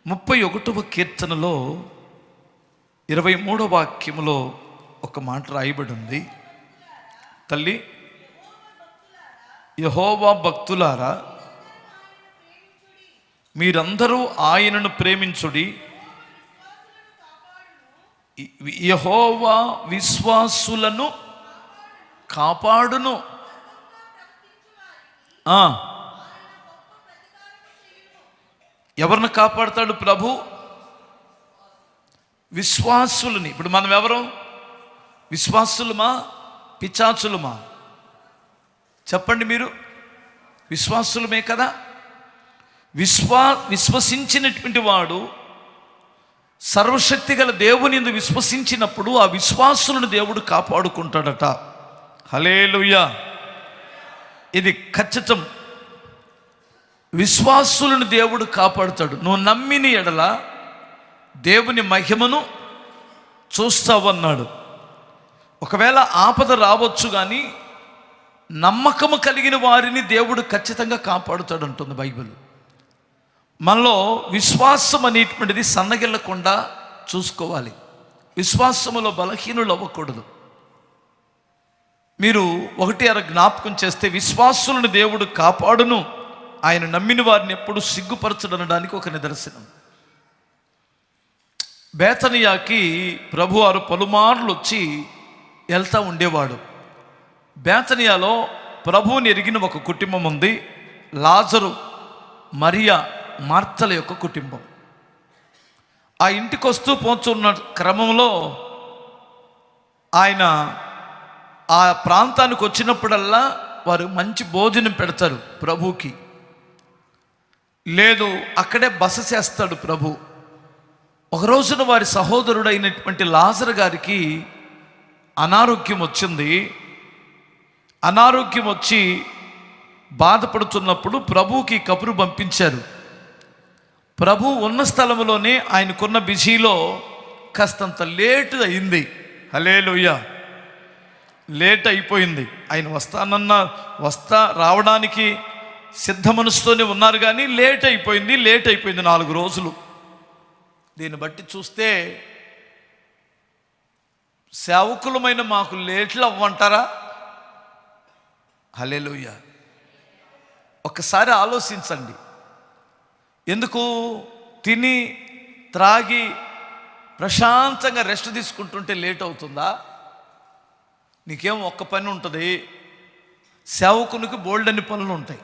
31వ కీర్తనలో 23వ వాక్యములో ఒక మాట రాయబడి ఉంది. తల్లి, యెహోవా భక్తులారా, మీరందరూ ఆయనను ప్రేమించుడి. యెహోవా విశ్వాసులను కాపాడును. ఎవరిని కాపాడుతాడు ప్రభు? విశ్వాసులని. ఇప్పుడు మనం ఎవరు? విశ్వాసులమా పిశాచులమా? చెప్పండి మీరు. విశ్వాసులమే కదా. విశ్వసించినటువంటి వాడు సర్వశక్తి గల దేవుని యందు విశ్వసించినప్పుడు ఆ విశ్వాసులను దేవుడు కాపాడుకుంటాడట. హల్లెలూయా. ఇది ఖచ్చితం. విశ్వాసులను దేవుడు కాపాడుతాడు. నువ్వు నమ్మిన ఎడల దేవుని మహిమను చూస్తావన్నాడు. ఒకవేళ ఆపద రావచ్చు, కానీ నమ్మకము కలిగిన వారిని దేవుడు ఖచ్చితంగా కాపాడుతాడు అంటుంది బైబిల్. మనలో విశ్వాసం అనేటువంటిది సన్నగిల్లకుండా చూసుకోవాలి. విశ్వాసములో బలహీనులు అవ్వకూడదు. మీరు 1 జ్ఞాపకం చేస్తే, విశ్వాసులను దేవుడు కాపాడును, ఆయన నమ్మిన వారిని ఎప్పుడు సిగ్గుపరచడనడానికి ఒక నిదర్శనం. బేతనియాకి ప్రభువారు పలుమార్లు వచ్చి వెళ్తూ ఉండేవాడు. బేతనియాలో ప్రభువుని ఎరిగిన ఒక కుటుంబం ఉంది. లాజరు, మరియా, మార్తల యొక్క కుటుంబం. ఆ ఇంటికి వస్తూ పోతున్న క్రమంలో ఆయన ఆ ప్రాంతానికి వచ్చినప్పుడల్లా వారు మంచి భోజనం పెడతారు ప్రభువుకి. లేదు, అక్కడే బస చేస్తాడు ప్రభు. ఒక రోజున వారి సహోదరుడైనటువంటి లాజరు గారికి అనారోగ్యం వచ్చింది. అనారోగ్యం వచ్చి బాధపడుతున్నప్పుడు ప్రభువుకి కబురు పంపించారు. ప్రభు ఉన్న స్థలంలోనే ఆయనకున్న బిజీలో కాస్తంత లేట్ అయింది. హల్లెలూయా. లేట్ అయిపోయింది. ఆయన రావడానికి సిద్ధ మనసుతోనే ఉన్నారు, కానీ లేట్ అయిపోయింది. 4 రోజులు. దీన్ని బట్టి చూస్తే సేవకులమైన మాకు లేట్లు అవ్వంటారా? హల్లెలూయా. ఒక్కసారి ఆలోచించండి. ఎందుకు? తిని త్రాగి ప్రశాంతంగా రెస్ట్ తీసుకుంటుంటే లేట్ అవుతుందా? నీకేం ఒక్క పని ఉంటుంది. సేవకునికి బోల్డన్ని పనులు ఉంటాయి.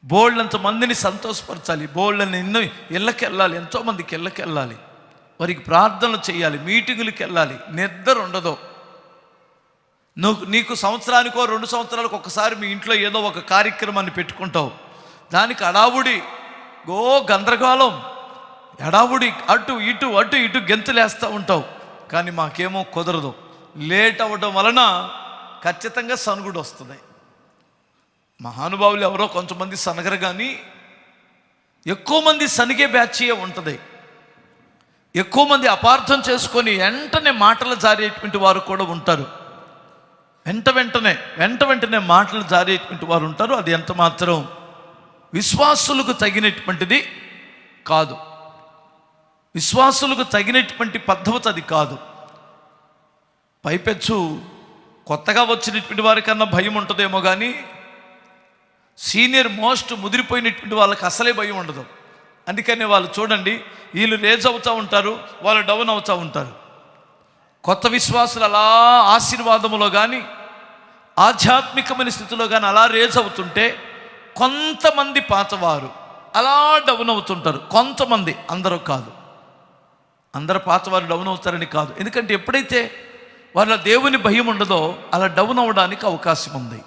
బోల్డంత మందిని సంతోషపరచాలి. బోల్డని ఎన్నో ఇళ్ళకి వెళ్ళాలి. ఎంతోమందికి ఇళ్ళకి వెళ్ళాలి. వారికి ప్రార్థనలు చేయాలి. మీటింగులకి వెళ్ళాలి. నిద్ర ఉండదు. నీకు సంవత్సరానికో 2 సంవత్సరాలకు ఒకసారి మీ ఇంట్లో ఏదో ఒక కార్యక్రమాన్ని పెట్టుకుంటావు. దానికి అడావుడి, గందరగోళం, ఎడావుడి, అటు ఇటు గెంతులేస్తూ ఉంటావు. కానీ మాకేమో కుదరదు. లేట్ అవ్వడం వలన ఖచ్చితంగా సనుగుడు వస్తుంది. మహానుభావులు ఎవరో కొంతమంది సనగరు, కానీ ఎక్కువ మంది సనిగే బ్యాచే ఉంటుంది. ఎక్కువ మంది అపార్థం చేసుకొని వెంటనే మాటలు జారేటువంటి వారు కూడా ఉంటారు. వెంటనే మాటలు జారేటువంటి వారు ఉంటారు. అది ఎంత మాత్రం విశ్వాసులకు తగినటువంటిది కాదు. విశ్వాసులకు తగినటువంటి పద్ధతి అది కాదు. పైపెచ్చు కొత్తగా వచ్చినటువంటి వారికన్నా భయం ఉంటుందేమో, కానీ సీనియర్ మోస్ట్ ముదిరిపోయినటువంటి వాళ్ళకి అసలే భయం ఉండదు. అందుకనే వాళ్ళు చూడండి, వీళ్ళు రేజ్ అవుతూ ఉంటారు, వాళ్ళు డౌన్ అవుతూ ఉంటారు. కొత్త విశ్వాసులు అలా ఆశీర్వాదములో కానీ ఆధ్యాత్మికమైన స్థితిలో కానీ అలా రేజ్ అవుతుంటే, కొంతమంది పాతవారు అలా డౌన్ అవుతుంటారు. కొంతమంది, అందరూ కాదు. అందరు పాతవారు డౌన్ అవుతారని కాదు. ఎందుకంటే ఎప్పుడైతే వాళ్ళ దేవుని భయం ఉండదో అలా డౌన్ అవ్వడానికి అవకాశం ఉంది.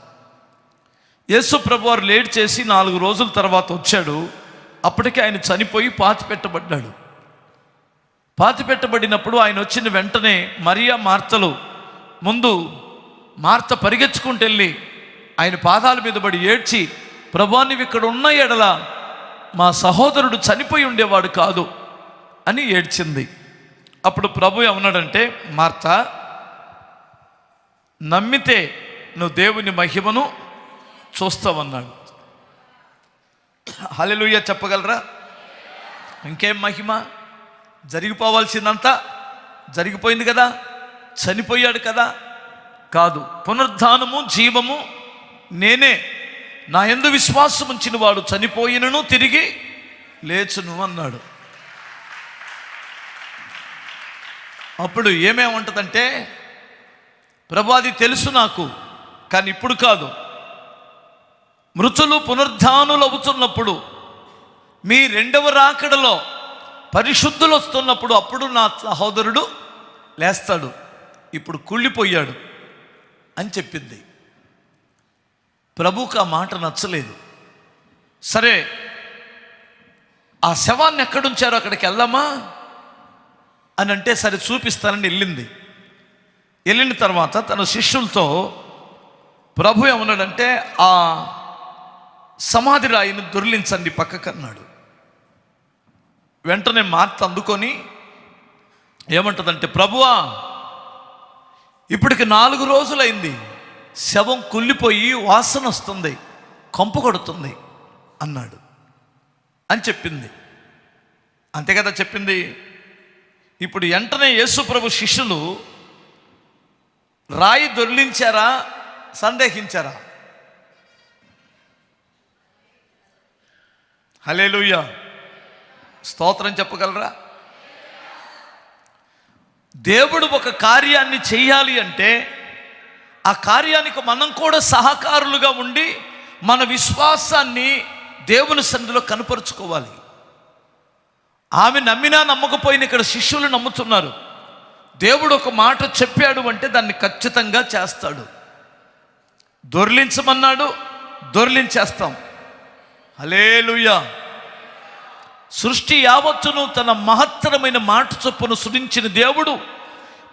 యేసు ప్రభు వారు లేట్ చేసి 4 రోజుల తర్వాత వచ్చాడు. అప్పటికే ఆయన చనిపోయి పాతిపెట్టబడ్డాడు. పాతిపెట్టబడినప్పుడు ఆయన వచ్చిన వెంటనే మరియా, మార్తలు ముందు మార్త పరిగెత్తుకుంటూ వెళ్ళి ఆయన పాదాల మీద పడి ఏడ్చి, ప్రభువా, నీవు ఇక్కడ ఉన్న ఎడల మా సహోదరుడు చనిపోయి ఉండేవాడు కాదు అని ఏడ్చింది. అప్పుడు ప్రభు ఏమన్నాడంటే, మార్త, నమ్మితే నువ్వు దేవుని మహిమను చూస్తావన్నాడు. హల్లెలూయా చెప్పగలరా? ఇంకేం మహిమ? జరిగిపోవాల్సిందంతా జరిగిపోయింది కదా, చనిపోయాడు కదా. కాదు, పునరుద్ధానము జీవము నేనే, నా యందు విశ్వాసం ఉంచిన వాడు చనిపోయినను తిరిగి లేచును అన్నాడు. అప్పుడు ఏమేమంటదంటే, ప్రభు అది తెలుసు నాకు, కానీ ఇప్పుడు కాదు, మృతులు పునరుద్ధానులు అవుతున్నప్పుడు, మీ రెండవ రాకడలో పరిశుద్ధులు వస్తున్నప్పుడు, అప్పుడు నా సహోదరుడు లేస్తాడు, ఇప్పుడు కుళ్ళిపోయాడు అని చెప్పింది. ప్రభువుకు ఆ మాట నచ్చలేదు. సరే, ఆ శవాన్ని ఎక్కడుంచారో అక్కడికి వెళ్దామా అని అంటే, సరే చూపిస్తానని వెళ్ళింది. వెళ్ళిన తర్వాత తన శిష్యులతో ప్రభు ఏమన్నాడంటే, ఆ సమాధి రాయిని దొర్లించండి పక్కకన్నాడు. వెంటనే మార్త అందుకొని ఏమంటుందంటే, ప్రభువా, ఇప్పటికి 4 రోజులైంది, శవం కుళ్ళిపోయి వాసన వస్తుంది, కంపు కొడుతుంది అన్నాడు అని చెప్పింది. అంతే కదా చెప్పింది. ఇప్పుడు వెంటనే యేసు ప్రభు శిష్యులు రాయి దొర్లించారా, సందేహించారా? హల్లెలూయా, స్తోత్రం చెప్పగలరా? దేవుడు ఒక కార్యాన్ని చేయాలి అంటే ఆ కార్యానికి మనం కూడా సహకారులుగా ఉండి మన విశ్వాసాన్ని దేవుని సన్నిధిలో కనపరుచుకోవాలి. ఆమె నమ్మినా నమ్మకపోయినా ఇక్కడ శిష్యులు నమ్ముతున్నారు. దేవుడు ఒక మాట చెప్పాడు అంటే దాన్ని ఖచ్చితంగా చేస్తాడు. దొర్లించమన్నాడు, దొర్లించేస్తాం. హల్లెలూయా. సృష్టి యావత్తును తన మహత్తరమైన మాట చొప్పున సృజించిన దేవుడు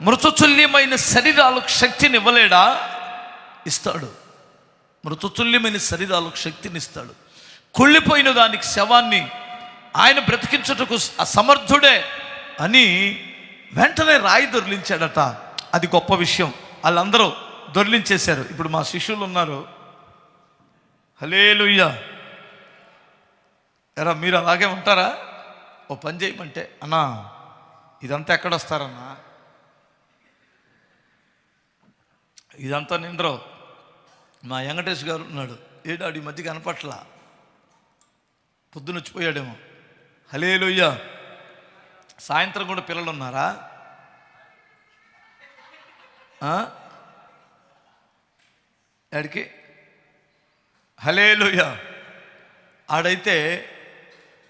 మృతతుల్యమైన శరీరాలకు శక్తిని ఇవ్వలేడా? ఇస్తాడు. మృతతుల్యమైన శరీరాలకు శక్తిని ఇస్తాడు. కుళ్ళిపోయిన దానికి శవాన్ని ఆయన బ్రతికించుటకు అసమర్థుడే అని వెంటనే రాయి దొర్లించాడట. అది గొప్ప విషయం. వాళ్ళందరూ దొర్లించేశారు. ఇప్పుడు మా శిష్యులు ఉన్నారు. హల్లెలూయా. ఎరా, మీరు అలాగే ఉంటారా? ఓ పని చేయమంటే, అన్నా ఇదంతా ఎక్కడొస్తారన్నా, ఇదంతా నింద్రో. మా వెంకటేష్ గారు ఉన్నాడు, ఏడాడు ఈ మధ్య కనపట్ల, పొద్దునొచ్చిపోయాడేమో. హల్లెలూయా. సాయంత్రం కూడా పిల్లలు ఉన్నారా? ఎడికి? హల్లెలూయా. ఆడైతే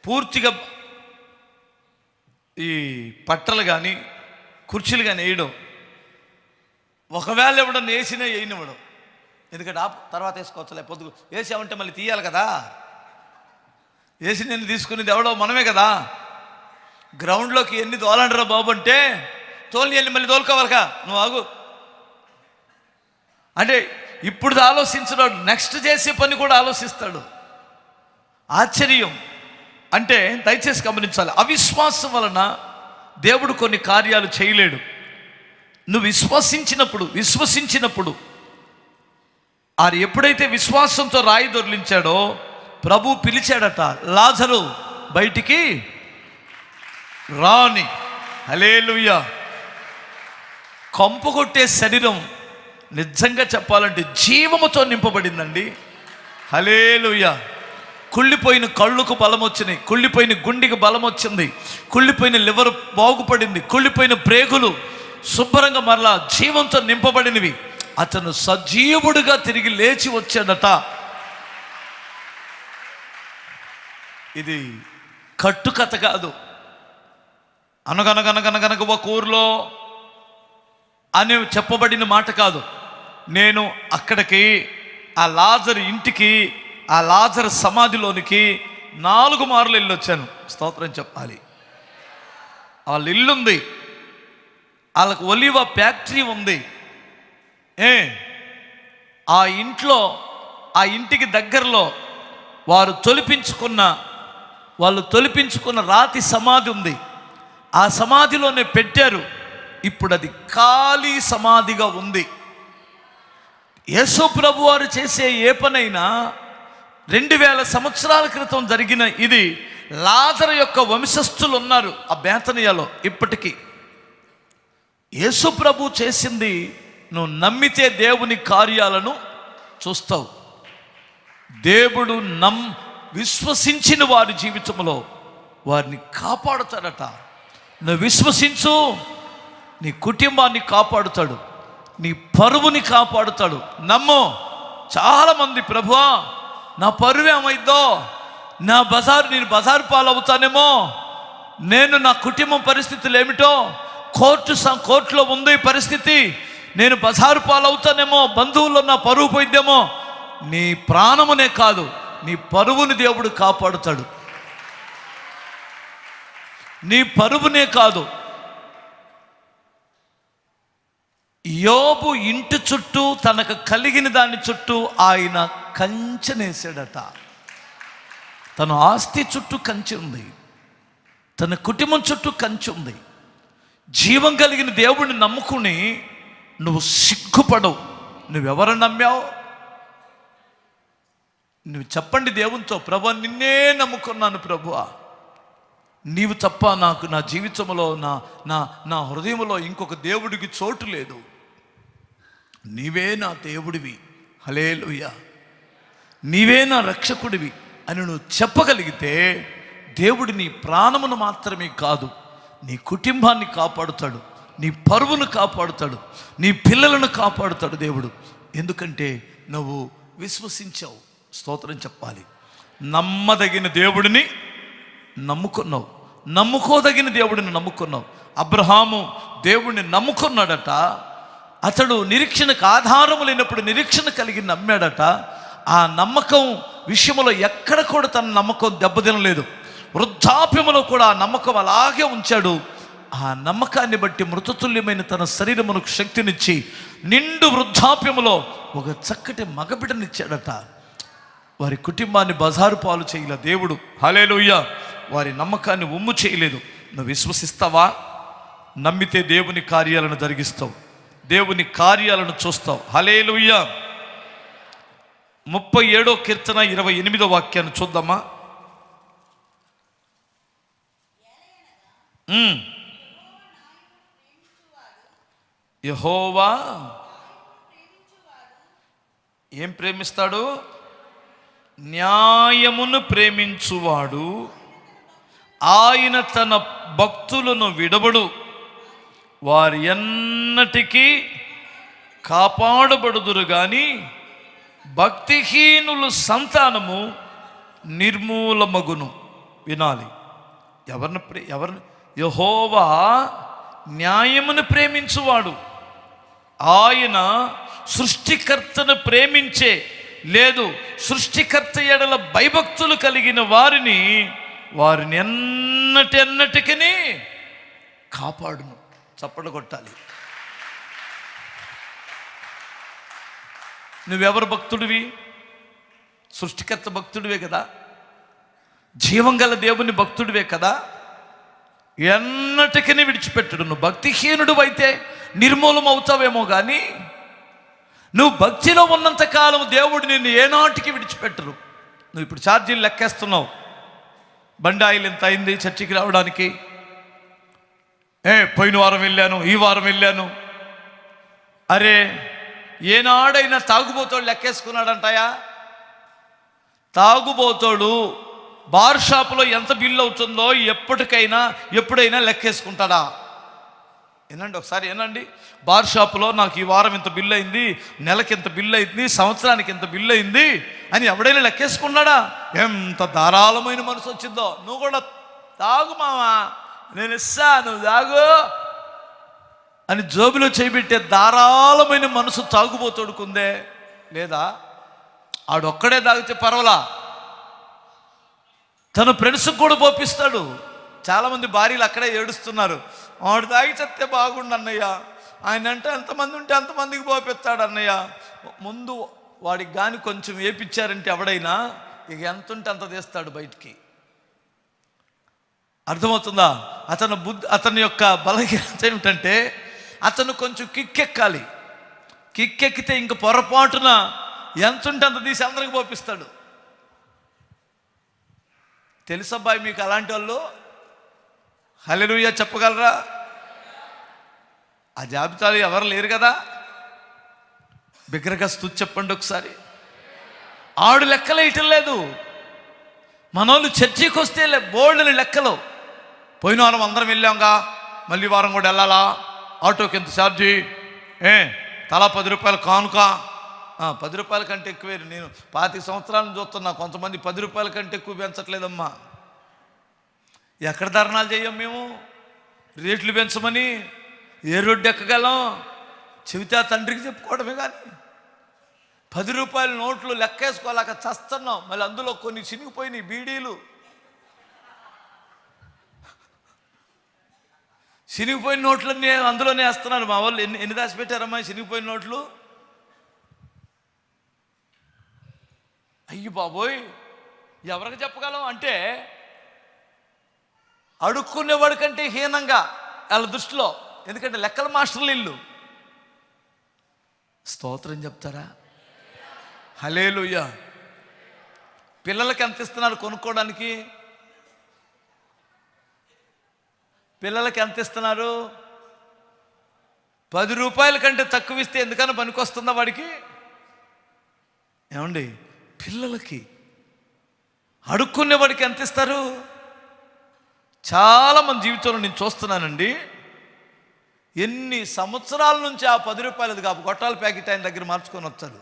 పూర్తిగా ఈ పట్టలు కానీ కుర్చీలు కానీ వేయడం, ఒకవేళ ఇవ్వడం వేసినా వేయనివ్వడం. ఎందుకంటే తర్వాత వేసుకోవచ్చులే, పొద్దు వేసామంటే మళ్ళీ తీయాలి కదా. వేసి నేను తీసుకునేది ఎవడో మనమే కదా. గ్రౌండ్లోకి ఎన్ని తోలండరా బాబు అంటే, తోలిని వెళ్ళి మళ్ళీ తోలుకోవాలిగా, నువ్వు ఆగు అంటే ఇప్పుడు ఆలోచించడాడు, నెక్స్ట్ చేసే పని కూడా ఆలోచిస్తాడు. ఆశ్చర్యం. అంటే దయచేసి గమనించాలి, అవిశ్వాసం వలన దేవుడు కొన్ని కార్యాలు చేయలేడు. నువ్వు విశ్వసించినప్పుడు ఆరు ఎప్పుడైతే విశ్వాసంతో రాయి దొర్లించాడో ప్రభు పిలిచాడట, లాజరు బయటికి రాని. హల్లెలూయా. కంపు కొట్టే శరీరం నిజంగా చెప్పాలంటే జీవముతో నింపబడిందండి. హల్లెలూయా. కుళ్ళిపోయిన కళ్ళుకు బలం వచ్చినాయి, కుళ్ళిపోయిన గుండెకి బలం వచ్చింది, కుళ్ళిపోయిన లివర్ బాగుపడింది, కుళ్ళిపోయిన ప్రేగులు శుభ్రంగా మరలా జీవంతో నింపబడినవి. అతను సజీవుడుగా తిరిగి లేచి వచ్చాడట. ఇది కట్టుకథ కాదు. అనగనగనగనగనగ ఒక ఊర్లో అని చెప్పబడిన మాట కాదు. నేను అక్కడికి ఆ లాజరు ఇంటికి, ఆ లాజరు సమాధిలోనికి 4 మార్లు వెళ్ళొచ్చాను. స్తోత్రం చెప్పాలి. వాళ్ళ ఇల్లుంది, వాళ్ళకు ఒలివ ఫ్యాక్టరీ ఉంది. ఆ ఇంట్లో, ఆ ఇంటికి దగ్గరలో వాళ్ళు తొలిపించుకున్న రాతి సమాధి ఉంది. ఆ సమాధిలోనే పెట్టారు. ఇప్పుడు అది ఖాళీ సమాధిగా ఉంది. యేసు ప్రభు వారు చేసే ఏ పనైనా 2000 సంవత్సరాల క్రితం జరిగిన ఇది లాజరు యొక్క వంశస్థులు ఉన్నారు ఆ బేతనియలో ఇప్పటికీ. యేసు ప్రభు చేసింది నువ్వు నమ్మితే దేవుని కార్యాలను చూస్తావు. దేవుడు విశ్వసించిన వారి జీవితంలో వారిని కాపాడుతాడట. నువ్వు విశ్వసించు, నీ కుటుంబాన్ని కాపాడుతాడు, నీ పరువుని కాపాడుతాడు. నమ్ము. చాలామంది ప్రభువా నా పరువు ఏమైద్దో, నేను బజారు పాలవుతానేమో, నేను నా కుటుంబం పరిస్థితులు ఏమిటో, కోర్టులో ఉంది పరిస్థితి, నేను బజారు పాలవుతానేమో, బంధువుల్లో నా పరువు పోయిద్దేమో. నీ ప్రాణమునే కాదు నీ పరువుని దేవుడు కాపాడుతాడు. నీ పరువునే కాదు, యోబు ఇంటి చుట్టూ తనకు కలిగిన దాని చుట్టూ ఆయన కంచెనేసాడట. తన ఆస్తి చుట్టూ కంచె ఉంది, తన కుటుంబం చుట్టూ కంచె ఉంది. జీవం కలిగిన దేవుడిని నమ్ముకుని నువ్వు సిగ్గుపడవు. నువ్వెవరు నమ్మావు? నువ్వు చెప్పండి దేవునితో, ప్రభువా నిన్నే నమ్ముకున్నాను ప్రభువా, నీవు తప్ప నాకు నా జీవితంలో నా హృదయంలో ఇంకొక దేవుడికి చోటు లేదు, నీవే నా దేవుడివి, హల్లెలూయా, నీవే నా రక్షకుడివి అని నువ్వు చెప్పగలిగితే దేవుడు నీ ప్రాణమును మాత్రమే కాదు నీ కుటుంబాన్ని కాపాడుతాడు, నీ పరువును కాపాడుతాడు, నీ పిల్లలను కాపాడుతాడు దేవుడు. ఎందుకంటే నువ్వు విశ్వసించావు. స్తోత్రం చెప్పాలి. నమ్మదగిన దేవుడిని నమ్ముకున్నావు, నమ్ముకోదగిన దేవుడిని నమ్ముకున్నావు. అబ్రహాము దేవుడిని నమ్ముకున్నాడట. అతడు నిరీక్షణకు ఆధారము లేనప్పుడు నిరీక్షణ కలిగి నమ్మాడట. ఆ నమ్మకం విషయంలో ఎక్కడ కూడా తన నమ్మకం దెబ్బతినలేదు. వృద్ధాప్యములో కూడా ఆ నమ్మకం అలాగే ఉంచాడు. ఆ నమ్మకాన్ని బట్టి మృతతుల్యమైన తన శరీరమునకు శక్తినిచ్చి నిండు వృద్ధాప్యములో ఒక చక్కటి మగబిడ్డనిచ్చాడట. వారి కుటుంబాన్ని బజారు పాలు చేయలే దేవుడు, హల్లెలూయా. వారి నమ్మకాన్ని ఉమ్ము చేయలేదు. నువ్వు విశ్వసిస్తావా? నమ్మితే దేవుని కార్యాలను జరిగిస్తావు, దేవుని కార్యాలను చూస్తావు. హల్లెలూయా. 37వ కీర్తన 28వ వాక్యాన్ని చూద్దామా? యెహోవా ఏం ప్రేమిస్తాడు? న్యాయమును ప్రేమించువాడు. ఆయన తన భక్తులను విడవడు, వారి ఎన్నటికీ కాపాడబడుదురు గాని భక్తిహీనుల సంతానము నిర్మూలమగును. వినాలి. ఎవరిని? యెహోవా న్యాయమును ప్రేమించువాడు. ఆయన సృష్టికర్తను ప్రేమించే లేదు, సృష్టికర్త ఎడల భయభక్తులు కలిగిన వారిని ఎన్నటికీ కాపాడును. చప్పట్లు కొట్టాలి. నువ్వెవరు భక్తుడివి? సృష్టికర్త భక్తుడివే కదా, జీవం గల దేవుని భక్తుడివే కదా. ఎన్నటికీ విడిచిపెట్టడు. నువ్వు భక్తిహీనుడు అయితే నిర్మూలం అవుతావేమో కానీ నువ్వు భక్తిలో ఉన్నంతకాలం దేవుడు నిన్ను ఏనాటికి విడిచిపెట్టరు. నువ్వు ఇప్పుడు ఛార్జీలు లెక్కేస్తున్నావు. బండి ఆయిల్ ఎంత అయింది చర్చికి రావడానికి? పోయిన వారం వెళ్ళాను, ఈ వారం వెళ్ళాను. అరే, ఏనాడైనా తాగుబోతోడు లెక్కేసుకున్నాడంటాయా? తాగుబోతోడు బార్ షాపులో ఎంత బిల్లు అవుతుందో ఎప్పుడైనా లెక్కేసుకుంటాడా? ఏనండి, ఒకసారి ఏనండి, బార్ షాపులో నాకు ఈ వారం ఇంత బిల్లు అయింది, నెలకి ఇంత బిల్లు అయింది, సంవత్సరానికి ఇంత బిల్లు అయింది అని ఎవడైనా లెక్కేసుకున్నాడా? ఎంత ధారాళమైన మనసు వచ్చిందో. నువ్వు కూడా తాగు మావా, నేను ఇస్తా, నువ్వు తాగు అని జోబులో చేయబెట్టే ధారాళమైన మనసు తాగుబోతోడుకుందే లేదా? ఆడొక్కడే తాగితే పర్వాలా, తన ఫ్రెండ్స్కి కూడా పోపిస్తాడు. చాలామంది భార్యలు అక్కడే ఏడుస్తున్నారు, వాడు తాగి చెప్తే బాగుండు అన్నయ్య, ఆయన అంటే ఎంతమంది ఉంటే అంతమందికి పోపిస్తాడు అన్నయ్య. ముందు వాడికి కానీ కొంచెం వేపిచ్చారంటే ఎవడైనా ఇక ఎంత ఉంటే అంత తీస్తాడు బయటికి. అర్థమవుతుందా? అతని యొక్క బలహీనత ఏమిటంటే అతను కొంచెం కిక్కెక్కాలి. కిక్కెక్కితే ఇంక పొరపాటున ఎంత ఉంటే అంత తీసి అందరికి పోపిస్తాడు. తెలుసబ్బాయి మీకు అలాంటి వాళ్ళు? హల్లెలూయా చెప్పగలరా? ఆ జాబితాలో ఎవరు లేరు కదా? బిగ్గరగా స్తుతి చెప్పండి ఒకసారి. ఆడు లెక్కలు వేయటం లేదు. మనోళ్ళు చర్చికి వస్తే బోల్డ్ని లెక్కలు. పోయిన వారం అందరం వెళ్ళాంగా, మళ్ళీ వారం కూడా వెళ్ళాలా? ఆటోకి ఎంత ఛార్జీ? తలా 10 రూపాయలు కానుక. 10 రూపాయల కంటే ఎక్కువే. నేను 25 సంవత్సరాలను చూస్తున్నా, కొంతమంది 10 రూపాయల కంటే ఎక్కువ పెంచట్లేదమ్మా. ఎక్కడ ధర్నాలు చేయం మేము? రేట్లు పెంచమని ఏ రోడ్డు ఎక్కగలం? చెబితే తండ్రికి చెప్పుకోవడమే. కానీ 10 రూపాయల నోట్లు లెక్కేసుకోలేక చస్తున్నాం. మళ్ళీ అందులో కొన్ని చినిగిపోయినాయి బీడీలు. చినిగిపోయిన నోట్లన్నీ అందులోనే వేస్తున్నారు మా వాళ్ళు. ఎన్ని దాచిపెట్టారమ్మా చినిగిపోయిన నోట్లు? అయ్యి బాబోయ్, ఎవరికి చెప్పగలం? అంటే అడుక్కునేవాడి కంటే హీనంగా వాళ్ళ దృష్టిలో. ఎందుకంటే లెక్కల మాస్టర్లు ఇల్లు. స్తోత్రం చెప్తారా? హల్లెలూయా. పిల్లలకి ఎంత ఇస్తున్నారు కొనుక్కోవడానికి? పిల్లలకి ఎంత ఇస్తున్నారు? 10 రూపాయల కంటే తక్కువ ఇస్తే ఎందుకన్నా పనికొస్తుందా వాడికి? ఏమండి, పిల్లలకి అడుక్కునేవాడికి ఎంత ఇస్తారు? చాలామంది జీవితంలో నేను చూస్తున్నానండి. ఎన్ని సంవత్సరాల నుంచి ఆ 10 రూపాయలది కాపు గొట్టాల ప్యాకెట్ ఆయన దగ్గర మార్చుకొని వచ్చాడు.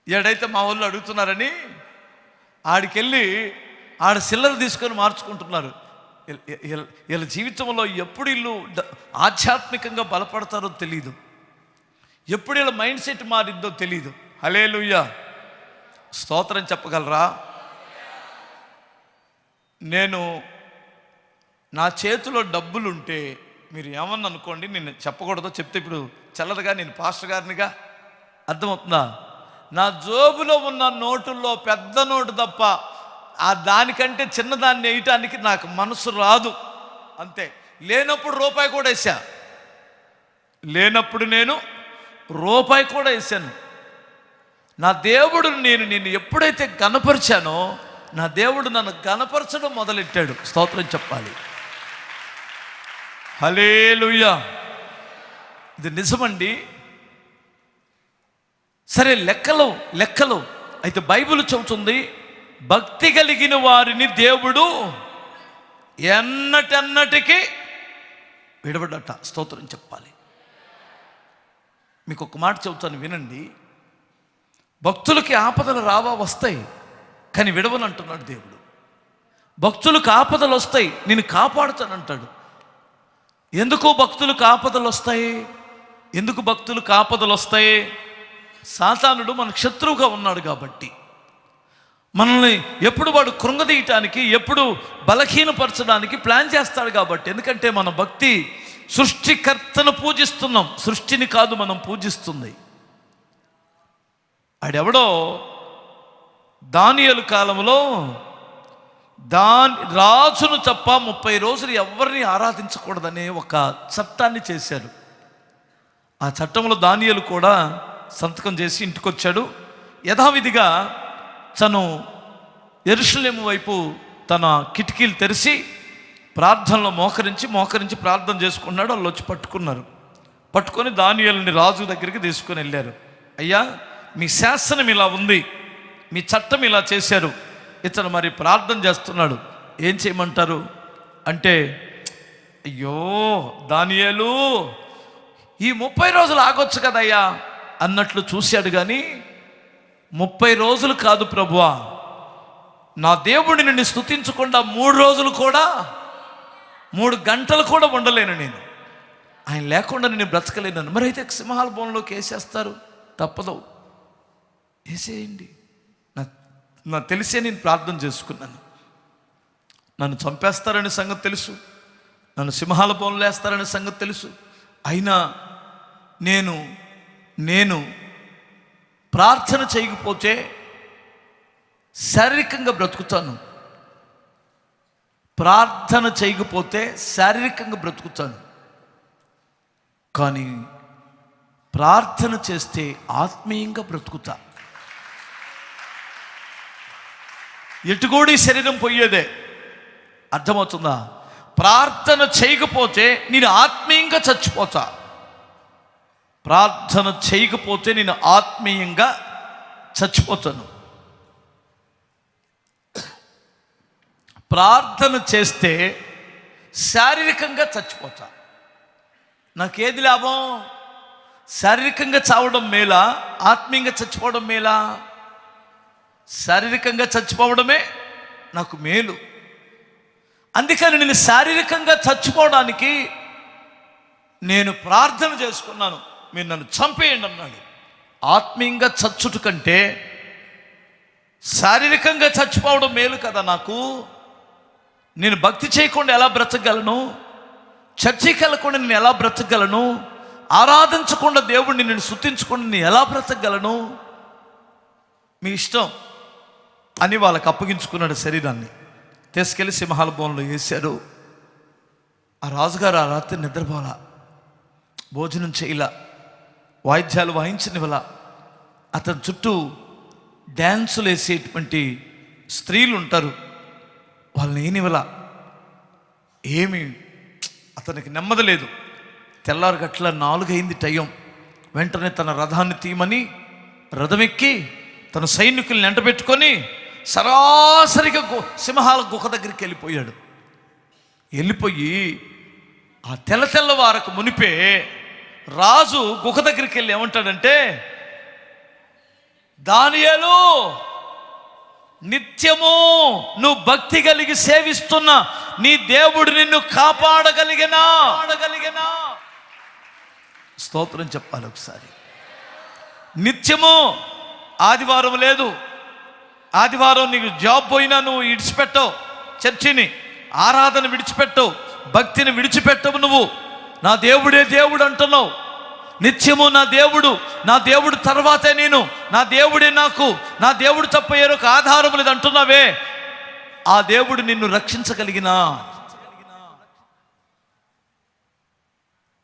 ఏడైతే మా వాళ్ళు అడుగుతున్నారని ఆడికెళ్ళి ఆడ సిల్లర్ తీసుకొని మార్చుకుంటున్నారు. వీళ్ళ జీవితంలో ఎప్పుడు వీళ్ళు ఆధ్యాత్మికంగా బలపడతారో తెలియదు, ఎప్పుడు వీళ్ళ మైండ్ సెట్ మారిద్దో తెలియదు. హల్లెలూయా, స్తోత్రం చెప్పగలరా? నేను నా చేతిలో డబ్బులుంటే మీరు ఏమన్నా అనుకోండి, నేను చెప్పకూడదో చెప్తే ఇప్పుడు చల్లదుగా, నేను పాస్టర్ గారినిగా. అర్థమవుతుందా? నా జోబులో ఉన్న నోటుల్లో పెద్ద నోటు తప్ప దానికంటే చిన్నదాన్ని వేయటానికి నాకు మనసు రాదు. అంతే. లేనప్పుడు రూపాయి కూడా వేసా. లేనప్పుడు నేను రూపాయి కూడా వేసాను. నా దేవుడు నేను ఎప్పుడైతే గణపరిచానో నా దేవుడు నన్ను గణపరచడం మొదలెట్టాడు. స్తోత్రం చెప్పాలి. హల్లెలూయా. ఇది నిజమండి. సరే, లెక్కలు అయితే బైబిల్ చెబుతుంది, భక్తి కలిగిన వారిని దేవుడు ఎన్నటెన్నటికీ విడవడట. స్తోత్రం చెప్పాలి. మీకు ఒక మాట చెబుతాను వినండి. భక్తులకి ఆపదలు వస్తాయి, కానీ విడవనంటున్నాడు దేవుడు. భక్తులకు ఆపదలు వస్తాయి, నేను కాపాడుతానంటాడు. ఎందుకు భక్తులకు ఆపదలు వస్తాయి? ఎందుకు భక్తులకు ఆపదలు వస్తాయి? సాతానుడు మన శత్రువుగా ఉన్నాడు కాబట్టి, మనల్ని ఎప్పుడు వాడు కృంగదీయటానికి, ఎప్పుడు బలహీనపరచడానికి ప్లాన్ చేస్తాడు కాబట్టి. ఎందుకంటే మన భక్తి సృష్టికర్తను పూజిస్తున్నాం, సృష్టిని కాదు మనం పూజిస్తుంది. ఆడెవడో దానియేలు కాలంలో రాజును తప్ప 30 రోజులు ఎవరిని ఆరాధించకూడదనే ఒక చట్టాన్ని చేశారు. ఆ చట్టంలో దానియేలు కూడా సంతకం చేసి ఇంటికి వచ్చాడు. యథావిధిగా తను యెరూషలేము వైపు తన కిటికీలు తెరిచి ప్రార్థనలో మోకరించి ప్రార్థన చేసుకున్నాడు. వాళ్ళు వచ్చి పట్టుకొని దానియేలుని రాజు దగ్గరికి తీసుకొని వెళ్ళారు. అయ్యా, మీ శాసనం ఇలా ఉంది, మీ చట్టం ఇలా చేశారు, ఇతను మరి ప్రార్థన చేస్తున్నాడు, ఏం చేయమంటారు అంటే, అయ్యో దానియేలు, ఈ 30 రోజులు ఆగొచ్చు కదయ్యా అన్నట్లు చూశాడు. కానీ 30 రోజులు కాదు ప్రభువా, నా దేవుడిని నిన్ను స్తుతించకుండా 3 రోజులు కూడా 3 గంటలు కూడా ఉండలేను నేను. ఆయన లేకుండా నేను బ్రతకలేను. మరి అయితే సింహాల బోన్లోకి వేసేస్తారు, తప్పదు, వేసేయండి. నాకు తెలిసే నేను ప్రార్థన చేసుకున్నాను. నన్ను చంపేస్తారనే సంగతి తెలుసు, నన్ను సింహాల బోన్లో వేస్తారనే సంగతి తెలుసు. అయినా నేను ప్రార్థన చేయకపోతే శారీరకంగా బ్రతుకుతాను. ప్రార్థన చేయకపోతే శారీరకంగా బ్రతుకుతాను, కానీ ప్రార్థన చేస్తే ఆత్మీయంగా బ్రతుకుతా. ఎటుగోడి శరీరం పోయేదే. అర్థమవుతుందా? ప్రార్థన చేయకపోతే నేను ఆత్మీయంగా చచ్చిపోతా. ప్రార్థన చేయకపోతే నేను ఆత్మీయంగా చచ్చిపోతాను. ప్రార్థన చేస్తే శారీరకంగా చచ్చిపోతా. నాకేది లాభం? శారీరకంగా చావడం మేలా, ఆత్మీయంగా చచ్చిపోవడం మేలా? శారీరకంగా చచ్చిపోవడమే నాకు మేలు. అందుకని నేను శారీరకంగా చచ్చిపోవడానికి నేను ప్రార్థన చేసుకున్నాను, మీరు నన్ను చంపేయండి అన్నాడు. ఆత్మీయంగా చచ్చుట కంటే శారీరకంగా చచ్చిపోవడం మేలు కదా నాకు. నేను భక్తి చేయకుండా ఎలా బ్రతకగలను? చర్చికి వెళ్ళకుండా నేను ఎలా బ్రతకగలను? ఆరాధించకుండా దేవుడిని నేను స్తుతించకుండా నేను ఎలా బ్రతకగలను? మీ ఇష్టం అని వాళ్ళకి అప్పగించుకున్నాడు శరీరాన్ని. తీసుకెళ్ళి సింహాల బోన్లో వేశారు. ఆ రాజుగారు ఆ రాత్రి నిద్రపోలా, భోజనం చేయలా, వాయిద్యాలు వాయించనివ్వలా. అతని చుట్టూ డ్యాన్సులు వేసేటువంటి స్త్రీలు ఉంటారు, వాళ్ళని ఏనివ్వలా. ఏమి అతనికి నెమ్మది లేదు. తెల్లారు గట్ల 4 అయింది టైం. వెంటనే తన రథాన్ని తీయమని రథమెక్కి తన సైనికుల్ని వెంటబెట్టుకొని సరాసరిగా సింహాల గుహ దగ్గరికి వెళ్ళిపోయాడు. వెళ్ళిపోయి ఆ తెల్లవారకు మునిపే రాజు గుహ దగ్గరికి వెళ్ళి ఏమంటాడంటే, దానియేలు, నిత్యము నువ్వు భక్తి కలిగి సేవిస్తున్న నీ దేవుడు నిన్ను కాపాడగలిగినా. స్తోత్రం చెప్పాలి ఒకసారి. నిత్యము, ఆదివారం లేదు, ఆదివారం నీకు జాబ్ పోయినా నువ్వు విడిచిపెట్టవు, చర్చిని ఆరాధన విడిచిపెట్టవు, భక్తిని విడిచిపెట్టవు. నువ్వు నా దేవుడే దేవుడు అంటున్నావు. నిత్యము నా దేవుడు తర్వాతే నేను, నా దేవుడే నాకు, నా దేవుడు తప్ప ఏరొక ఆధారం లేదు అంటున్నావే. ఆ దేవుడు నిన్ను రక్షించగలిగినా?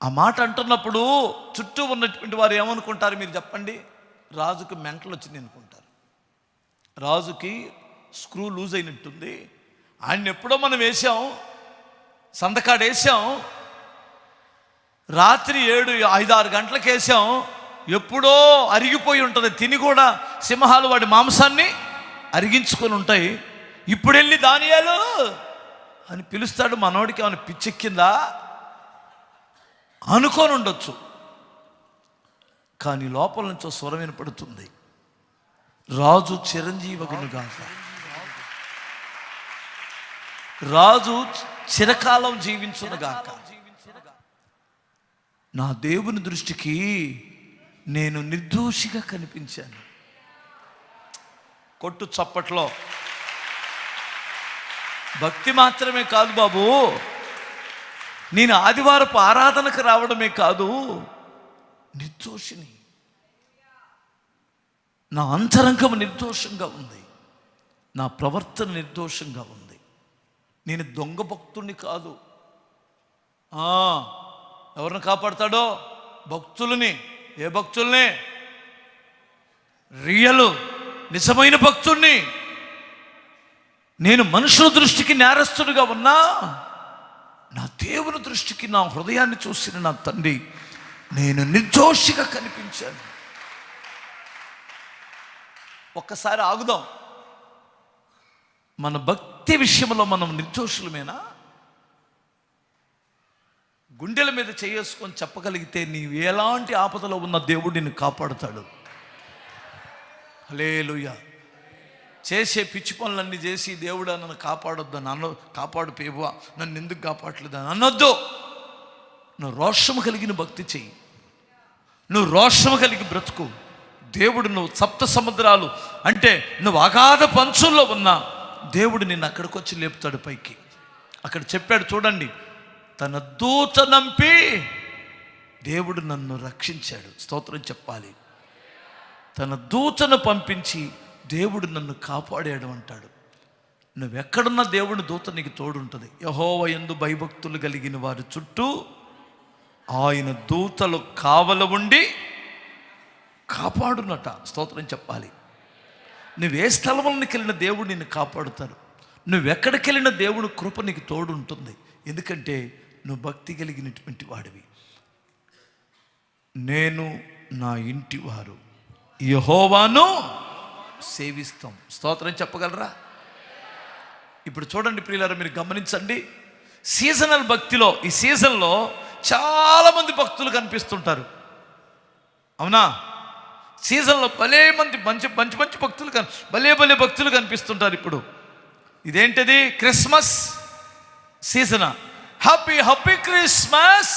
ఆ మాట అంటున్నప్పుడు చుట్టూ ఉన్నటువంటి వారు ఏమనుకుంటారు మీరు చెప్పండి? రాజుకి మెంటలు వచ్చింది అనుకుంటారు. రాజుకి స్క్రూ లూజ్ అయినట్టుంది. ఆయన ఎప్పుడో మనం వేసాం, సంతకాడు వేసాం, రాత్రి 7-5-6 గంటలకు వేసాం, ఎప్పుడో అరిగిపోయి ఉంటుంది. తిని కూడా సింహాలు వాడి మాంసాన్ని అరిగించుకొని ఉంటాయి. ఇప్పుడు వెళ్ళి దానియేలు అని పిలుస్తాడు. మనోడికి ఏమైనా పిచ్చెక్కిందా అనుకొని ఉండొచ్చు. కానీ లోపల నుంచో స్వరం వినపడుతుంది, రాజు చిరంజీవగునుగాక, రాజు చిరకాలం జీవించునుగాక. నా దేవుని దృష్టికి నేను నిర్దోషిగా కనిపించాను. కొట్టు చప్పట్లో. భక్తి మాత్రమే కాదు బాబు, నేను ఆదివారపు ఆరాధనకు రావడమే కాదు, నిర్దోషిని. నా అంతరంగం నిర్దోషంగా ఉంది, నా ప్రవర్తన నిర్దోషంగా ఉంది. నేను దొంగ భక్తుడిని కాదు. ఎవరిని కాపాడుతాడో? భక్తులని. ఏ భక్తుల్ని? రియలు నిజమైన భక్తుడిని. నేను మనుషుల దృష్టికి నేరస్తుడిగా ఉన్నా, నా దేవుని దృష్టికి, నా హృదయాన్ని చూసిన నా తండ్రి, నేను నిర్దోషిగా కనిపించాను. ఒక్కసారి ఆగుదాం. మన భక్తి విషయంలో మనం నిర్దోషులమేనా? గుండెల మీద చేసుకొని చెప్పగలిగితే నీవు ఎలాంటి ఆపదలో ఉన్న దేవుడు నిన్ను కాపాడుతాడు. హల్లెలూయా. చేసే పిచ్చి పనులన్నీ చేసి దేవుడా నన్ను కాపాడొద్దు, నన్ను కాపాడు పేబువా, నన్ను ఎందుకు కాపాడలేదు అని అనొద్దు. నువ్వు రోషము కలిగిన భక్తి చెయ్యి, నువ్వు రోషము కలిగి బ్రతుకు. దేవుడు, నువ్వు సప్త సముద్రాలు అంటే నువ్వు అగాధ పంచుల్లో ఉన్నా దేవుడు నిన్ను అక్కడికి వచ్చి లేపుతాడు పైకి. అక్కడ చెప్పాడు చూడండి, తన దూత నంపి దేవుడు నన్ను రక్షించాడు. స్తోత్రం చెప్పాలి. తన దూతను పంపించి దేవుడు నన్ను కాపాడాడు అంటాడు. నువ్వెక్కడున్న దేవుని దూత నీకు తోడుంటుంది. యెహోవా యందు భయభక్తులు కలిగిన వారి చుట్టూ ఆయన దూతలు కావల ఉండి కాపాడునట. స్తోత్రం చెప్పాలి. నువ్వే స్థలంలోకి వెళ్ళిన దేవుడు నిన్ను కాపాడుతాడు. నువ్వెక్కడికి వెళ్ళిన దేవుడు కృప నీకు తోడు ఉంటుంది. ఎందుకంటే నువ్వు భక్తి కలిగినటువంటి వాడివి. నేను నా ఇంటి వారు యెహోవాను సేవిస్తాం. స్తోత్రం చెప్పగలరా? ఇప్పుడు చూడండి ప్రియులారా, మీరు గమనించండి. సీజనల్ భక్తిలో ఈ సీజన్లో చాలామంది భక్తులు కనిపిస్తుంటారు. అవునా? సీజన్లో భలే మంది మంచి మంచి మంచి భక్తులు భలే భక్తులు కనిపిస్తుంటారు. ఇప్పుడు ఇదేంటిది? Christmas season. Happy Christmas,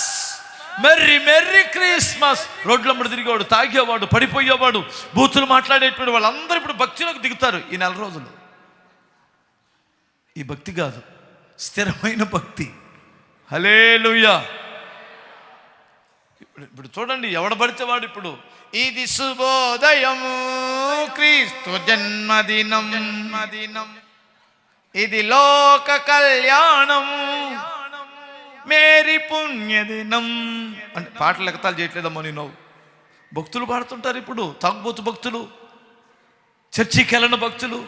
merry Christmas. రోడ్ల మీద తిరిగేవాడు, తాగేవాడు, పడిపోయేవాడు, బూతులు మాట్లాడేటువంటి వాళ్ళందరూ ఇప్పుడు భక్తిలోకి దిగుతారు ఈ 4 రోజులు. ఈ భక్తి కాదు, స్థిరమైన భక్తి. హల్లెలూయా. ఇప్పుడు చూడండి, ఎవడ పడితే వాడు ఇప్పుడు ఇది శుభోదయము, క్రీస్తు జన్మదినం, ఇది లోక కళ్యాణం, మేరీ పుణ్యదినం అంటే పాటలు ఎగతాలు చేయట్లేదమ్మా నేను. భక్తులు పాడుతుంటారు ఇప్పుడు, తాగుబోతు భక్తులు, చర్చికి వెళ్ళిన భక్తులు,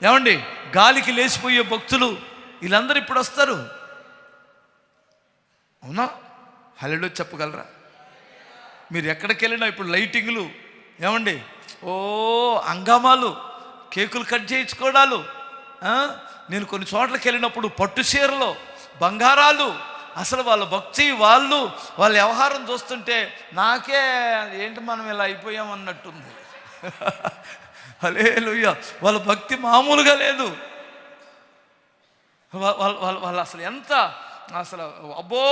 ఏమండి గాలికి లేచిపోయే భక్తులు, వీళ్ళందరూ ఇప్పుడు వస్తారు. అవునా? హల్లెలూయా చెప్పగలరా? మీరు ఎక్కడికి వెళ్ళినా ఇప్పుడు లైటింగ్లు, ఏమండి అంగామాలు, కేకులు కట్ చేయించుకోవడాలు. నేను కొన్ని చోట్లకి వెళ్ళినప్పుడు పట్టు చీరలు, బంగారాలు, అసలు వాళ్ళ భక్తి, వాళ్ళ వ్యవహారం చూస్తుంటే నాకే ఏంటి మనం ఇలా అయిపోయామన్నట్టుంది. హల్లెలూయా. వాళ్ళ భక్తి మామూలుగా లేదు. వాళ్ళు అసలు ఎంత అసలు అబ్బో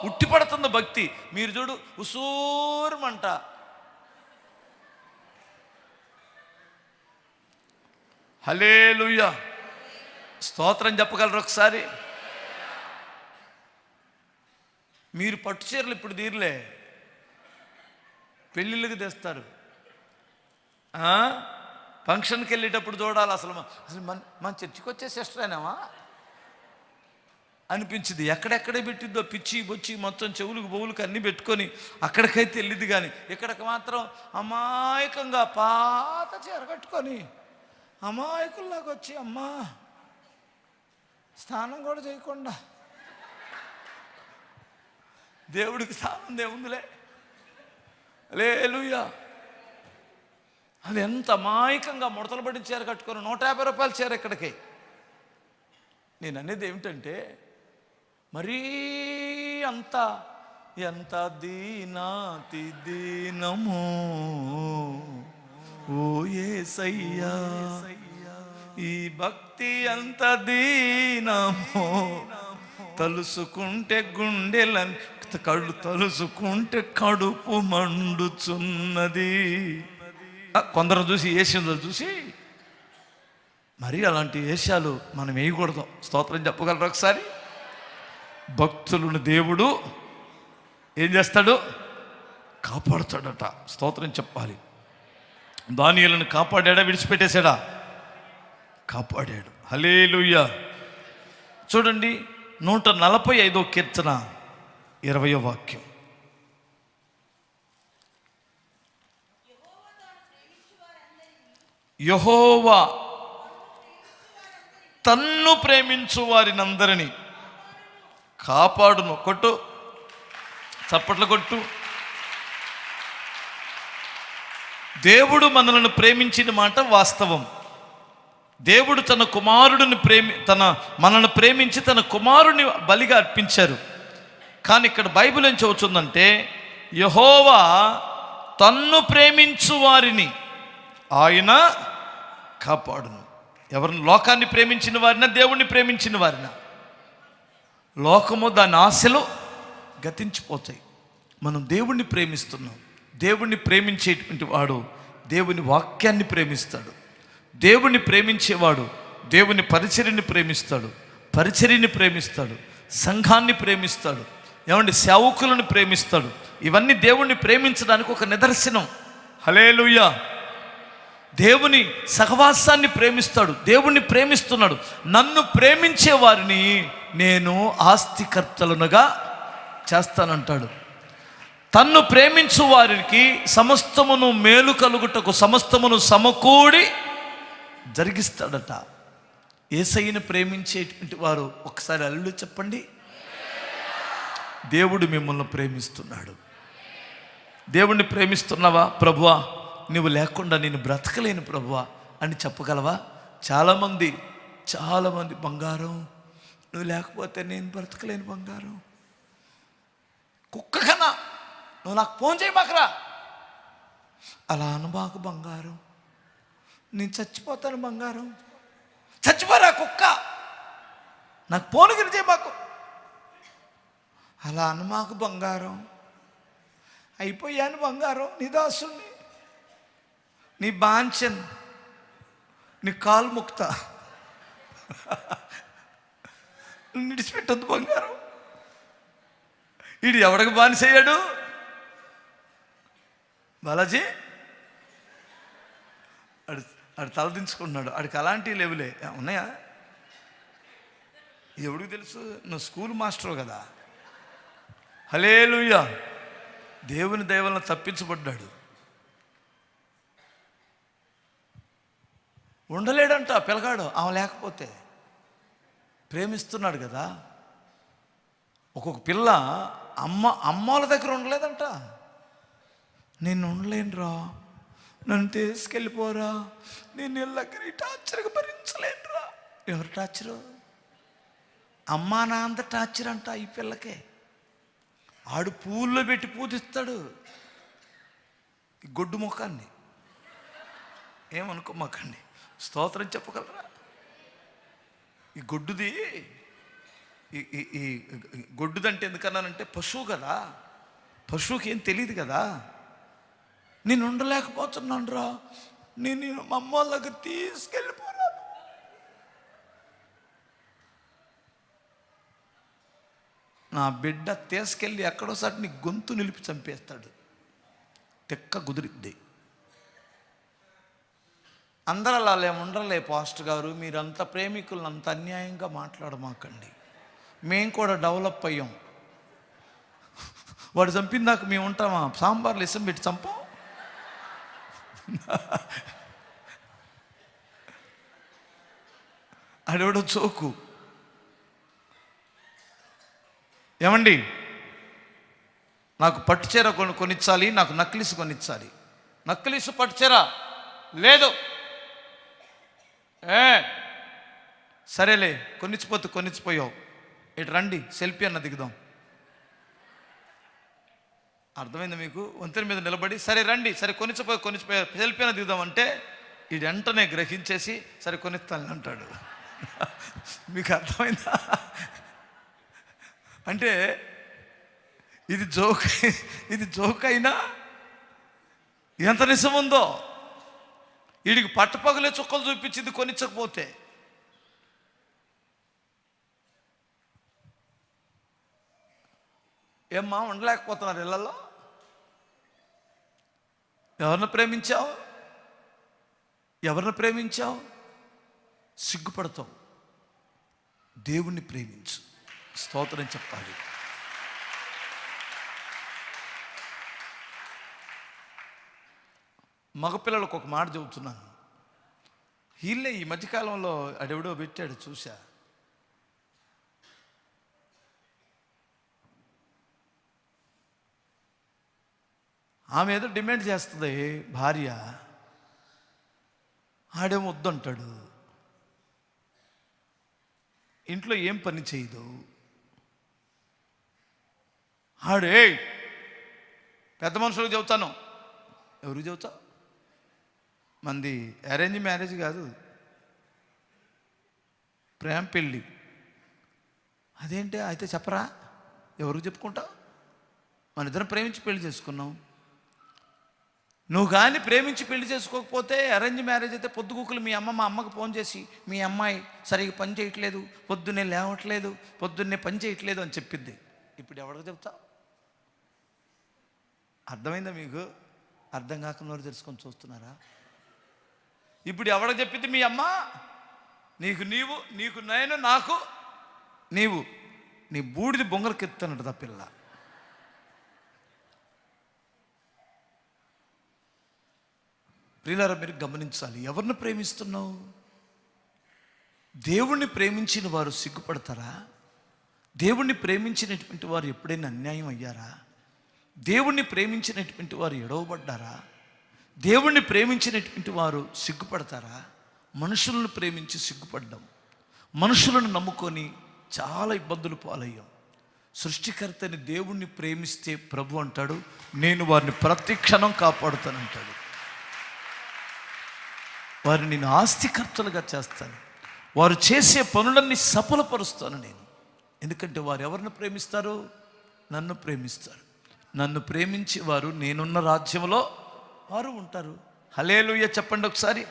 ఉట్టిపడుతుంది భక్తి. మీరు చూడు, ఉసూరుమంట. హల్లెలూయా. స్తోత్రం చెప్పగలరు ఒకసారి? మీరు పట్టు చీరలు ఇప్పుడు తీరులే, పెళ్ళిళ్ళకి తెస్తారు. ఫంక్షన్కి వెళ్ళేటప్పుడు చూడాలి. అసలు మన చర్చికి వచ్చే సిస్టరేనామా అనిపించింది. ఎక్కడెక్కడే పెట్టిద్దో పిచ్చి బొచ్చి మొత్తం చెవులకు బొవులకు అన్నీ పెట్టుకొని అక్కడికైతే వెళ్ళిద్ది. కానీ ఇక్కడికి మాత్రం అమాయకంగా పాత చీర కట్టుకొని అమాయకుల్లాగా వచ్చి అమ్మా స్నానం కూడా చేయకుండా, దేవుడికి స్నానం దేవుందిలే. హల్లెలూయా. అది ఎంత అమాయకంగా ముడతలు పడిన చీర కట్టుకొని 150 రూపాయల చీర ఇక్కడికి. నేను అనేది ఏమిటంటే, మరీ అంత ఎంత దీనాతి దీనము ఓ యేసయ్యా, ఈ భక్తి ఎంత దీనమో, తలుసుకుంటే గుండెలని తలుసుకుంటే కడుపు మండుచున్నది. కొందరు చూసి ఏషియాలు చూసి మరి అలాంటి ఏషియాలు మనం వేయకూడదు. స్తోత్రం చెప్పగలరు ఒకసారి? భక్తులను దేవుడు ఏం చేస్తాడు? కాపాడుతాడట. స్తోత్రం చెప్పాలి. దానియేలును కాపాడాడా, విడిచిపెట్టేశాడా? కాపాడాడు. హల్లెలూయా. చూడండి 145వ కీర్తన 20వ వాక్యం. యెహోవా తన్ను ప్రేమించు వారినందరినీ కాపాడును. కొట్టు, చప్పట్లు కొట్టు. దేవుడు మనల్ని ప్రేమించిన మాట వాస్తవం. దేవుడు తన కుమారుడిని మనల్ని ప్రేమించి తన కుమారుడిని బలిగా అర్పించారు. కానీ ఇక్కడ బైబిల్ ఏం చెబుతుందంటే, యెహోవా తన్ను ప్రేమించు వారిని ఆయన కాపాడును. ఎవరిని? లోకాన్ని ప్రేమించిన వారినా, దేవుణ్ణి ప్రేమించిన వారినా? లోకము దాని ఆశలు గతించిపోతాయి. మనం దేవుణ్ణి ప్రేమిస్తున్నాం. దేవుణ్ణి ప్రేమించేటువంటి వాడు దేవుని వాక్యాన్ని ప్రేమిస్తాడు. దేవుణ్ణి ప్రేమించేవాడు దేవుని పరిచర్యని ప్రేమిస్తాడు, పరిచర్యని ప్రేమిస్తాడు, సంఘాన్ని ప్రేమిస్తాడు, ఏమండి సేవకులను ప్రేమిస్తాడు. ఇవన్నీ దేవుణ్ణి ప్రేమించడానికి ఒక నిదర్శనం. హల్లెలూయా. దేవుని సహవాసాన్ని ప్రేమిస్తాడు, దేవుణ్ణి ప్రేమిస్తున్నాడు. నన్ను ప్రేమించే వారిని నేను ఆస్తికర్తలుగా చేస్తానంటాడు. తన్ను ప్రేమించు వారికి సమస్తమును మేలు కలుగుటకు సమస్తమును సమకూడి జరిగిస్తాడట. యేసయ్యను ప్రేమించేటువంటి వారు ఒకసారి అల్లు చెప్పండి. దేవుడు మిమ్మల్ని ప్రేమిస్తున్నాడు. దేవుణ్ణి ప్రేమిస్తున్నావా? ప్రభువా, నువ్వు లేకుండా నేను బ్రతకలేను ప్రభువా అని చెప్పగలవా? చాలామంది బంగారం, నువ్వు లేకపోతే నేను బ్రతకలేను బంగారం. కుక్క కన్నా నువ్వు నాకు ఫోన్ చేయమాకరా, అలా అనబాకు బంగారం, నేను చచ్చిపోతాను బంగారం. చచ్చిపోరా కుక్క, నాకు ఫోన్ గిరి చేయమాకు, అలా అనమాకు బంగారం. అయిపోయాను బంగారం, నీ దాసుని, నీ బాంచన్, నీ కాలు ముక్త, నిడిచిపెట్టద్దు బంగారం. వీడు ఎవడికి బానిసయ్యాడు? బాలాజీ ఆడు తలదించుకుంటున్నాడు. ఆడికి అలాంటివి లేవులే, ఉన్నాయా? ఎవడికి తెలుసు? నువ్వు స్కూల్ మాస్టర్ కదా. హల్లెలూయా. దేవుని దయ వలన తప్పించబడ్డాడు. ఉండలేడంట పిల్లగాడు ఆమె లేకపోతే. ప్రేమిస్తున్నాడు కదా. ఒక్కొక్క పిల్ల అమ్మోళ్ళ దగ్గర ఉండలేదంట. నేను ఉండలేనురా, నన్ను తీసుకెళ్ళిపోరా, నేను ఇళ్ళ దగ్గర ఈ టార్చర్గా భరించలేనురా. ఎవరు టార్చరు? అమ్మా నాన్న టార్చర్ అంట ఈ పిల్లకే. ఆడు పూల్లో పెట్టి పూజిస్తాడు ఈ గొడ్డు ముఖాన్ని. ఏమనుకోమాకండి, స్తోత్రం చెప్పగలరా? ఈ గొడ్డుది, ఈ గొడ్డుదంటే ఎందుకన్నానంటే పశువు కదా, పశువుకి ఏం తెలియదు కదా. నేను ఉండలేకపోతున్నాను రా, నేను మా అమ్మ వాళ్ళ దగ్గర తీసుకెళ్ళిపోరా. నా బిడ్డ తీసుకెళ్ళి ఎక్కడోసారి నీ గొంతు నిలిపి చంపేస్తాడు. తెక్క కుదిరిద్ది. అందరూ అలా ఉండలే పాస్టర్ గారు, మీరంతా ప్రేమికులను అంత అన్యాయంగా మాట్లాడమాకండి. మేము కూడా డెవలప్ అయ్యాం. వాడు చంపిందాక మేము ఉంటామా? సాంబార్లు ఇసం పెట్టి చంపాం. అడెవడో చోకు. ఏమండి, నాకు పట్టుచీర కొనిచ్చాలి, నాకు నక్లీసు కొనిచ్చాలి. నక్లీసు పట్టుచీర లేదు. సరేలే, కొనిచ్చిపోయావు. ఇటు రండి, సెల్ఫీ అన్న దిగుదాం. అర్థమైందా మీకు? వంతెన మీద నిలబడి సరే రండి, సరే కొనిచ్చిపోయా సెల్ఫీ అన్న దిగుదాం అంటే ఈ వెంటనే గ్రహించేసి సరే కొనిస్తాను అంటాడు. మీకు అర్థమైందా? అంటే ఇది జోక్ అయినా ఎంత నిజం ఉందో. వీడికి పట్టపగలే చుక్కలు చూపించింది కొనిచ్చకపోతే. ఏమ్మా ఉండలేకపోతున్నారు ఇళ్ళల్లో? ఎవరిని ప్రేమించావు? సిగ్గుపడతావు. దేవుణ్ణి ప్రేమించు. స్తోత్రం చెప్పాలి. మగపిల్లలకు ఒక మాట చెబుతున్నాను. వీళ్ళే ఈ మధ్యకాలంలో అడెవడో పెట్టాడు చూసా. ఆమె ఏదో డిమాండ్ చేస్తుంది భార్య, ఆడేమో వద్దంటాడు. ఇంట్లో ఏం పని చేయదు. ఆడే పెద్ద మనుషులకు చెబుతాను. ఎవరికి చెబుతావు? మంది అరేంజ్ మ్యారేజ్ కాదు, ప్రేమ పెళ్ళి. అదేంటి అయితే చెప్పరా? ఎవరికి చెప్పుకుంటావు? మన ఇద్దరం ప్రేమించి పెళ్లి చేసుకున్నాం. నువ్వు కానీ ప్రేమించి పెళ్లి చేసుకోకపోతే అరేంజ్ మ్యారేజ్ అయితే పొద్దుగుకులు మీ అమ్మ మా అమ్మకు ఫోన్ చేసి మీ అమ్మాయి సరిగ్గా పని చేయట్లేదు, పొద్దున్నే లేవట్లేదు, పొద్దున్నే పని చేయట్లేదు అని చెప్పిద్ది. ఇప్పుడు ఎవరికి చెప్తావు? అర్థమైందా మీకు? అర్థం కాకుండా తెలుసుకొని చూస్తున్నారా? ఇప్పుడు ఎవరికి చెప్పింది మీ అమ్మ? నీకు నేను, నాకు నీవు, నీ బూడిది బొంగరకెత్తానట ఆ పిల్ల. ప్రియులారా, మీరు గమనించాలి, ఎవరిని ప్రేమిస్తున్నావు? దేవుణ్ణి ప్రేమించిన వారు సిగ్గుపడతారా? దేవుణ్ణి ప్రేమించినటువంటి వారు ఎప్పుడైనా అన్యాయం అయ్యారా? దేవుణ్ణి ప్రేమించినటువంటి వారు ఎడవబడ్డారా? దేవుణ్ణి ప్రేమించినటువంటి వారు సిగ్గుపడతారా? మనుషులను ప్రేమించి సిగ్గుపడ్డాం, మనుషులను నమ్ముకొని చాలా ఇబ్బందులు పాలయ్యాం. సృష్టికర్తని దేవుణ్ణి ప్రేమిస్తే ప్రభు అంటాడు, నేను వారిని ప్రతి క్షణం కాపాడుతానంటాడు. వారిని నేను ఆస్తికర్తలుగా చేస్తాను, వారు చేసే పనులన్నీ సఫలపరుస్తాను నేను. ఎందుకంటే వారు ఎవరిని ప్రేమిస్తారు? నన్ను ప్రేమిస్తారు. నన్ను ప్రేమించి వారు నేనున్న రాజ్యంలో వారు ఉంటారు. హల్లెలూయా చెప్పండి ఒకసారి.